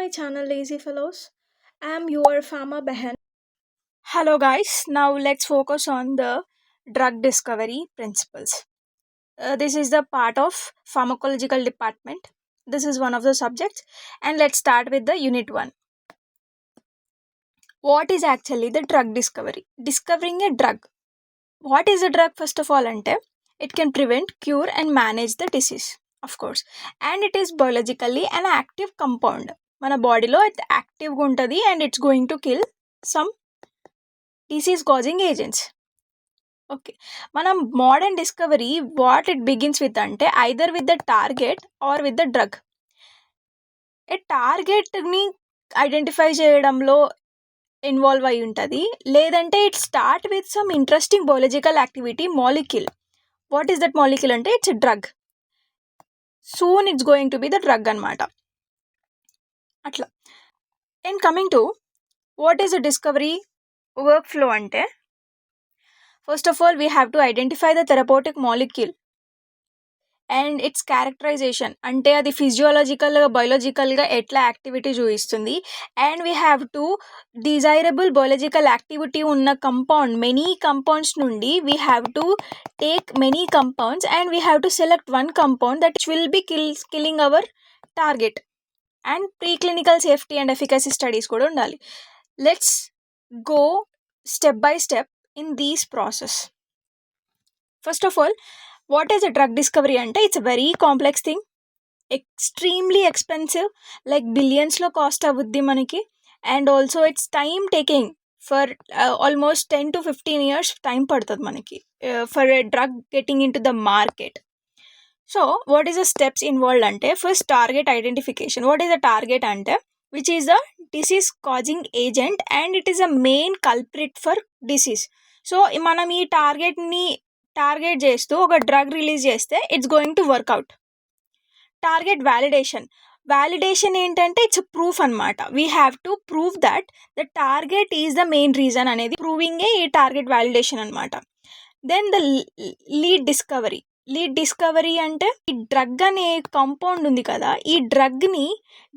my channel Lazy Fellows. I am your Fama Behan. Hello, guys. Now let's focus on the drug discovery principles. This is the part of pharmacological department. This is one of the subjects, and let's start with the unit 1. What is actually the drug discovery? Discovering a drug. What is a drug first of all? Ante it can prevent, cure, and manage the disease, of course, and it is biologically an active compound. మన బాడీలో it యాక్టివ్గా ఉంటుంది and it's going to kill some disease causing agents. Okay, మనం modern discovery what it begins with అంటే either with the target or with the drug. A టార్గెట్ని identify చేయడంలో involve అయి ఉంటుంది, లేదంటే it start with some interesting biological activity molecule. What is that molecule అంటే it's a drug. Soon it's going to be the drug అనమాట. అట్లా. And coming to what is the discovery work flow అంటే first of all we have to identify the therapeutic molecule and its characterization అంటే అది ఫిజియోలాజికల్గా బయాలజికల్గా ఎట్లా activity చూపిస్తుంది, and we have to desirable biological activity ఉన్న compound many compounds నుండి we have to take many compounds and we have to select one compound that will be killing our target. And pre clinical safety and efficacy studies కూడా ఉండాలి. Let's go step by step in these process. First of all, what is a drug discovery ante it's a very complex thing, extremely expensive, like billions lo cost avuddi manaki, and also it's time taking for almost 10 to 15 years time padtadi manaki for a drug getting into the market. So what is the steps involved ante first target identification. What is the target ante which is the disease causing agent and it is a main culprit for disease. So మనం ఈ టార్గెట్ని target చేస్తూ ఒక drug release చేస్తే it's going to work out. Target validation ఏంటంటే it's proof అనమాట. We have to prove that the target is the main reason అనేది ప్రూవింగే ఈ టార్గెట్ వ్యాలిడేషన్ అనమాట. దెన్ ద లీడ్ డిస్కవరీ అంటే ఈ డ్రగ్ అనే కాంపౌండ్ ఉంది కదా, ఈ డ్రగ్ని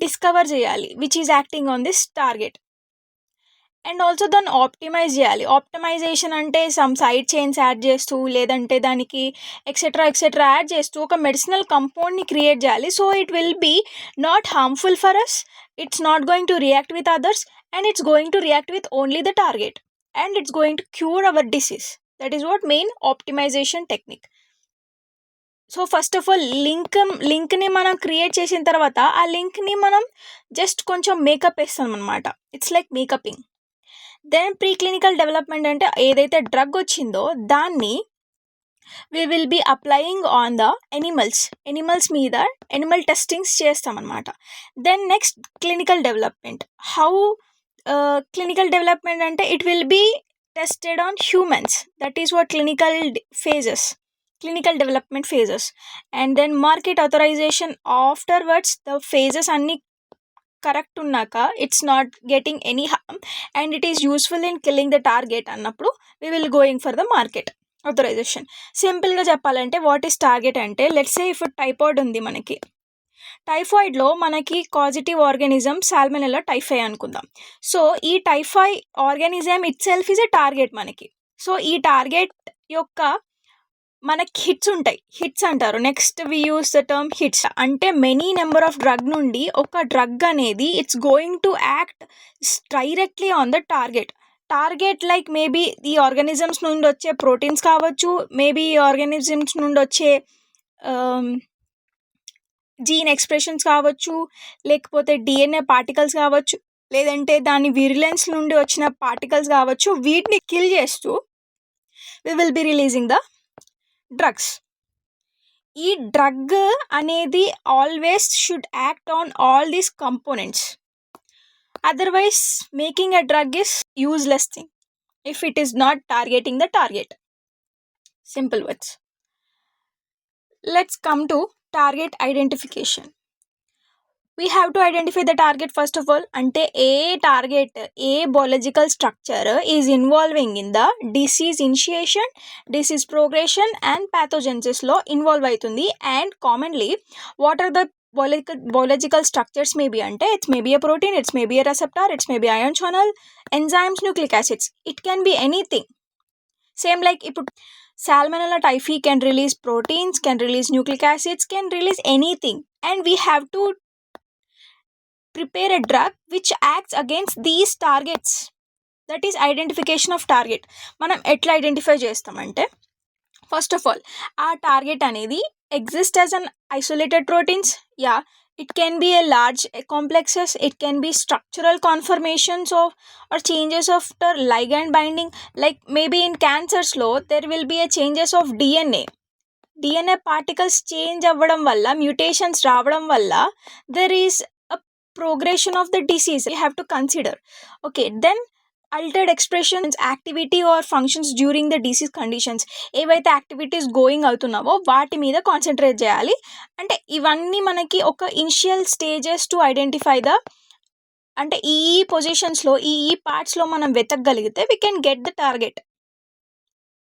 డిస్కవర్ చేయాలి which is acting on this target. And also దాన్ని ఆప్టిమైజ్ చేయాలి. ఆప్టిమైజేషన్ అంటే సమ్ సైడ్ చైన్స్ యాడ్ చేస్తూ లేదంటే దానికి ఎక్సెట్రా యాడ్ చేస్తూ ఒక మెడిసినల్ కంపౌండ్ని క్రియేట్ చేయాలి. So it will be not harmful for us, it's not going to react with others and it's going to react with only the target and it's going to cure our disease. That is what main optimisation technique. So first of all లింక్ని మనం create చేసిన తర్వాత ఆ లింక్ని మనం just కొంచెం makeup వేస్తాం అనమాట. It's like makeuping. Then pre clinical development అంటే ఏదైతే డ్రగ్ వచ్చిందో దాన్ని we will be applying on the animals మీద ఎనిమల్ టెస్టింగ్స్ చేస్తామన్నమాట. Then next clinical development. How clinical development అంటే it will be tested on humans. That is what clinical development phases. And then market authorisation afterwards the phases అన్నీ correct ఉన్నాక it's not getting any harm and it is useful in killing the target అన్నప్పుడు we will going for the market authorisation. సింపుల్గా చెప్పాలంటే what is target అంటే let's say if typhoid ఉంది మనకి, టైఫాయిడ్లో మనకి causative organism salmonella టైఫాయి అనుకుందాం. So ఈ typhi organism itself is a target మనకి. సో ఈ టార్గెట్ యొక్క మనకి హిట్స్ అంటారు. Next we use the term hits అంటే మెనీ నెంబర్ ఆఫ్ డ్రగ్ నుండి ఒక డ్రగ్ అనేది it's going to act directly on the target like maybe ఈ ఆర్గానిజమ్స్ నుండి వచ్చే ప్రోటీన్స్ కావచ్చు, మేబీ ఈ ఆర్గానిజమ్స్ నుండి వచ్చే జీన్ ఎక్స్ప్రెషన్స్ కావచ్చు, లేకపోతే డిఎన్ఏ పార్టికల్స్ కావచ్చు, లేదంటే దాని విరిలెన్స్ నుండి వచ్చిన పార్టికల్స్ కావచ్చు. వీటిని కిల్ చేస్తూ we will be releasing the drugs. ఈ డ్రగ్ అనేది always should act on all these components, otherwise making a drug is useless thing if it is not targeting the target. Simple words. Let's come to target identification. We have to identify the target first of all. అంటే ఏ biological structure is involving in the disease initiation, disease progression and ప్యాథోజెన్సిస్లో involve అవుతుంది. And commonly what are biological structures may be ante it may be a protein, it may be a receptor, it may be ion channel, enzymes, nucleic acids, it can be anything. Same like if Salmonella typhi can release proteins, can release nucleic acids, can release anything, and we have to prepare a drug which acts against these targets. That is identification of target. మనం ఎట్లా identify చేస్తామంటే first of all ఆ target అనేది exist as an isolated proteins, yeah it can be a large complexes, it can be structural conformations of or changes of the ligand binding, like maybe in cancers లో there will be a changes of DNA particles change అవ్వడం వల్ల, mutations రావడం వల్ల there is a progression of the disease we have to consider. Okay, then altered expressions, activity or functions during the disease conditions, ఏవైతే activities going అవుతున్నావో వాటి మీద concentrate చేయాలి. అంటే ఇవన్నీ మనకి ఒక initial stages to identify the, అంటే ఈ పొజిషన్స్లో ఈ పార్ట్స్లో మనం వెతకగలిగితే we can get the target.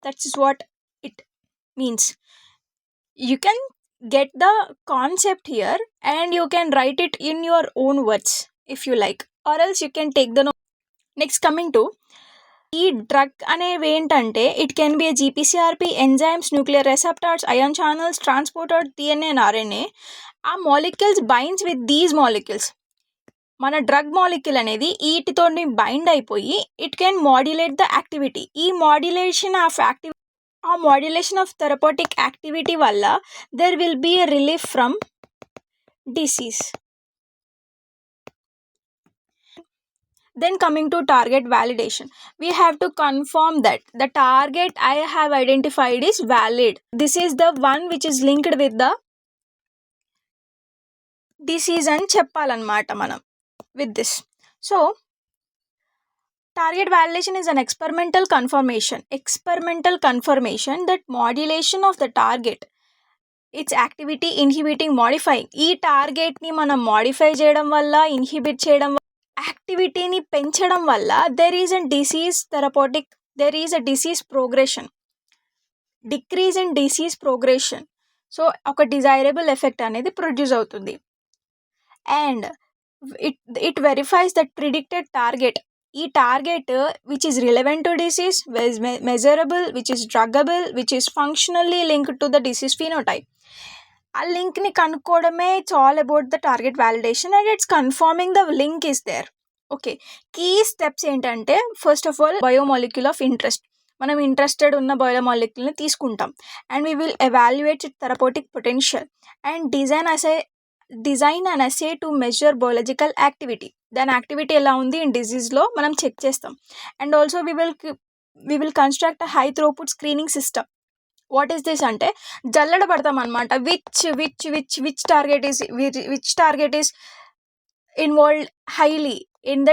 That's is what it means. You can get the concept here and you can write it in your own words if you like, or else you can take the note. Next, coming to ఈ drug అనేవి ఏంటంటే it can be GPCRP, enzymes, nuclear receptors, ion channels, transporter, DNA and RNA. ఆ molecules binds with these molecules. మన drug molecule అనేది వీటితో bind అయిపోయి it can modulate the activity. ఈ modulation of therapeutic activity వల్ల there will be a relief from disease. Then coming to target validation, we have to confirm that the target I have identified is valid. This is the one which is linked with the disease and చెప్పాలన్నమాట మనం with this. So target validation is an experimental confirmation that modulation of the target, its activity, inhibiting, modifying, ఈ టార్గెట్ని మనం modify చేయడం వల్ల, inhibit చేయడం వల్ల, యాక్టివిటీని పెంచడం వల్ల there is an disease therapeutic, there is a disease progression, decrease in disease progression. So ఒక డిజైరబుల్ ఎఫెక్ట్ అనేది ప్రొడ్యూస్ అవుతుంది. And it verifies that predicted target, ఈ target which is relevant to disease, measurable, which is druggable, which is functionally linked to the disease phenotype. ఆ లింక్ని కనుక్కోవడమే it's all about the target validation and it's confirming the link is there. Okay, key steps ఏంటంటే first of all biomolecule of interest. మనం interested ఉన్న బయోమాలిక్యూల్ని తీసుకుంటాం and we will evaluate it therapeutic potential and design and assay to measure biological activity. దాని activity ఎలా ఉంది in డిజీజ్లో మనం చెక్ చేస్తాం. And also we will construct a high throughput screening system. What is this అంటే జల్లెడ పడతాం అనమాట, which target is involved highly in the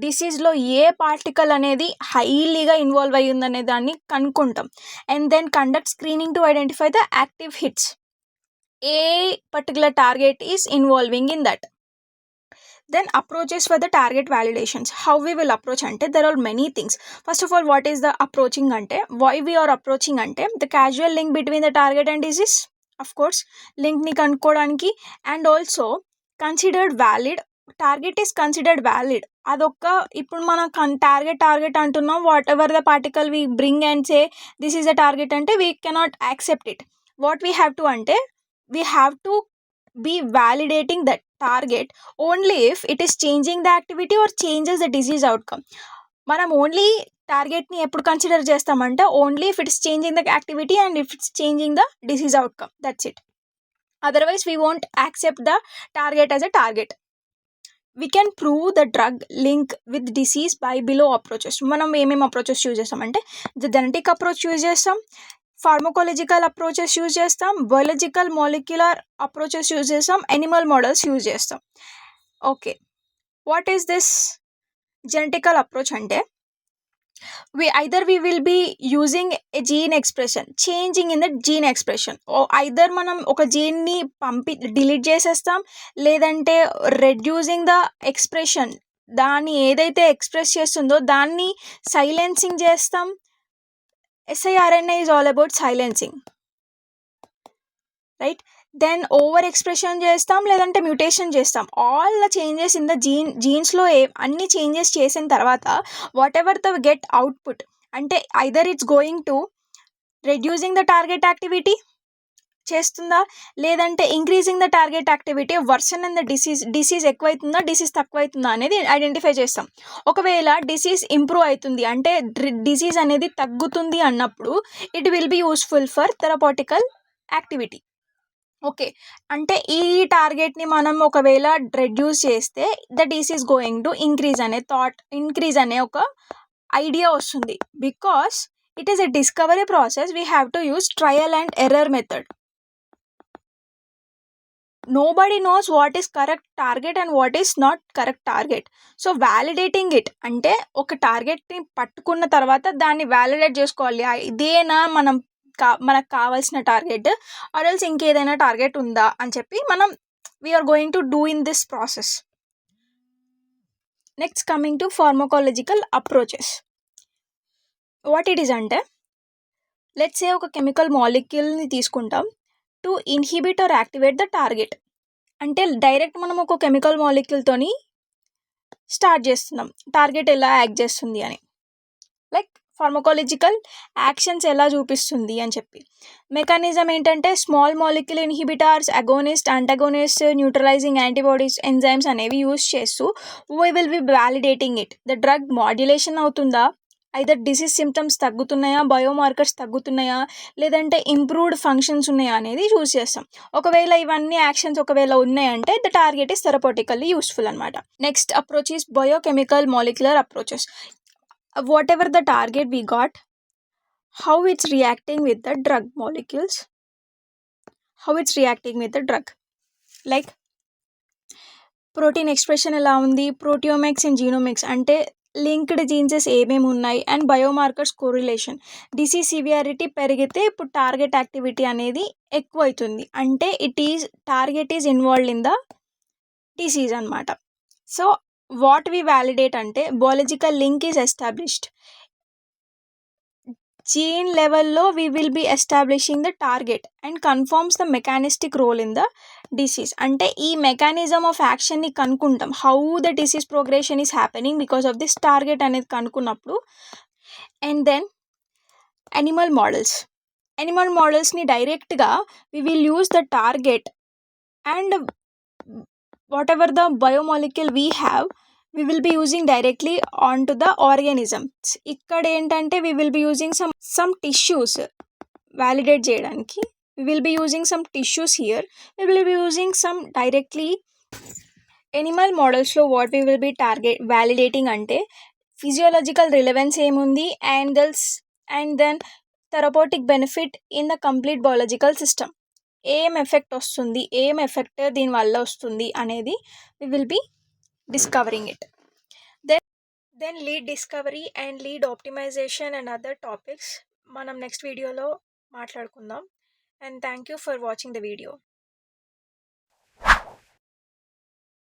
డిసీజ్లో ఏ పార్టికల్ అనేది హైలీగా ఇన్వాల్వ్ అయ్యి ఉందనే దాన్ని కనుక్కుంటాం. And then conduct screening to identify the active hits, a particular target is involving in that. Then approaches for the target validations. How we will approach ante there are many things. First of all, what is the approaching ante, why we are approaching ante the causal link between the target and disease, of course link ni kanukodaniki, and also considered valid, target is considered valid. adokka ippudu mana target antunnam, whatever the particle we bring and say this is a target ante we cannot accept it. What we have to ante we have to be validating that target only if it is changing the activity or changes the disease outcome. మనం only టార్గెట్ని ఎప్పుడు consider చేస్తామంటే only if it is changing the activity and if it's changing the disease outcome, that's it. Otherwise we won't accept the target as a target. We can prove the drug link with disease by below approaches. మనం ఏమేమి approaches use చేస్తామంటే genetic approach use చేస్తాం, ఫార్మకోలజికల్ approaches use చేస్తాం, biological molecular approaches use చేస్తాం, Animal models use చేస్తాం. Okay, what is this genetical approach అంటే we will be using a gene expression, changing in the gene expression. either మనం ఒక జీన్ని delete చేసేస్తాం, లేదంటే reducing the expression, దాన్ని ఏదైతే ఎక్స్ప్రెస్ చేస్తుందో దాన్ని సైలెన్సింగ్ చేస్తాం. siRNA is all about silencing, right? Then over expression చేస్తాం, లేదంటే మ్యూటేషన్ చేస్తాం. All the changes in the జీన్స్లో అన్ని చేంజెస్ చేసిన తర్వాత whatever the get output అంటే either it's going to reducing the target activity చేస్తుందా, లేదంటే increasing the target activity, worsen and the disease ఎక్కువైతుందా, డిసీజ్ తక్కువైతుందా అనేది ఐడెంటిఫై చేస్తాం. ఒకవేళ డిసీజ్ ఇంప్రూవ్ అవుతుంది అంటే డిసీజ్ అనేది తగ్గుతుంది అన్నప్పుడు it will be useful for therapeutical activity. Okay, అంటే ఈ టార్గెట్ని మనం ఒకవేళ రెడ్యూస్ చేస్తే the disease going to increase అనే ఒక ఐడియా వస్తుంది. Because it is a discovery process, we have to use trial and error method. Nobody knows what is correct target and what is not correct target. So validating it అంటే ఒక టార్గెట్ని పట్టుకున్న తర్వాత దాన్ని validate చేసుకోవాలి. ఇదేనా మనకు కావాల్సిన టార్గెట్, ఆర్ ఎల్స్ ఇంకేదైనా టార్గెట్ ఉందా అని చెప్పి మనం we are going to do in this process. Next coming to pharmacological approaches. What it is అంటే, లెట్స్ సే ఒక కెమికల్ మాలిక్యూల్ని తీసుకుంటాం to inhibit or activate the target. అంటే డైరెక్ట్ మనం ఒక కెమికల్ మాలిక్యూల్తోని స్టార్ట్ చేస్తున్నాం టార్గెట్ ఎలా యాక్ట్ చేస్తుంది అని, లైక్ ఫార్మకాలజికల్ యాక్షన్స్ ఎలా చూపిస్తుంది అని చెప్పి. మెకానిజం ఏంటంటే small molecule inhibitors, agonist, antagonist, neutralizing antibodies, enzymes అనేవి యూస్ చేస్తూ we will be validating it. The drug modulation అవుతుందా, ఐదర్ డిసీజ్ సిమ్టమ్స్ తగ్గుతున్నాయా, బయోమార్కర్స్ తగ్గుతున్నాయా, లేదంటే ఇంప్రూవ్డ్ ఫంక్షన్స్ ఉన్నాయా అనేది చూస్ చేస్తాం. ఒకవేళ ఇవన్నీ యాక్షన్స్ ఒకవేళ ఉన్నాయంటే ద టార్గెట్ ఈస్ థెరపాటికల్లీ యూస్ఫుల్ అనమాట. Next approach is biochemical molecular approaches. Whatever the target we got, how it's reacting with the drug molecules, how it's reacting with the drug. Like protein expression ఎలా ఉంది, proteomics and genomics అంటే linked geneses ఏమేమి ఉన్నాయి, and biomarkers correlation. Disease severity పెరిగితే ఇప్పుడు target activity అనేది ఎక్కువ అవుతుంది అంటే target is involved in the disease అనమాట. సో వాట్ వి వ్యాలిడేట్ అంటే biological link is established. Gene లెవెల్లో we will be establishing the target and confirms the mechanistic role in the disease. అంటే ఈ mechanism of యాక్షన్ని కనుక్కుంటాం, how the disease progression is happening because of this target అనేది కనుక్కున్నప్పుడు. And then animal మోడల్స్ని డైరెక్ట్గా we will use the target and whatever the biomolecule we have, we will be using directly onto the organisms. ఇక్కడ ఏంటంటే we will be using some tissues validate చేయడానికి. We will be using some tissues here. We will be using some directly animal modelsలో what we will be validating అంటే physiological relevance ఏముంది, and then therapeutic benefit in the complete biological system. ఏం effect వస్తుంది, ఏం effect దీనివల్ల వస్తుంది అనేది we will be discovering it. Then lead discovery and lead optimisation and other topics మనం next వీడియోలో మాట్లాడుకుందాం. And thank you for watching the video.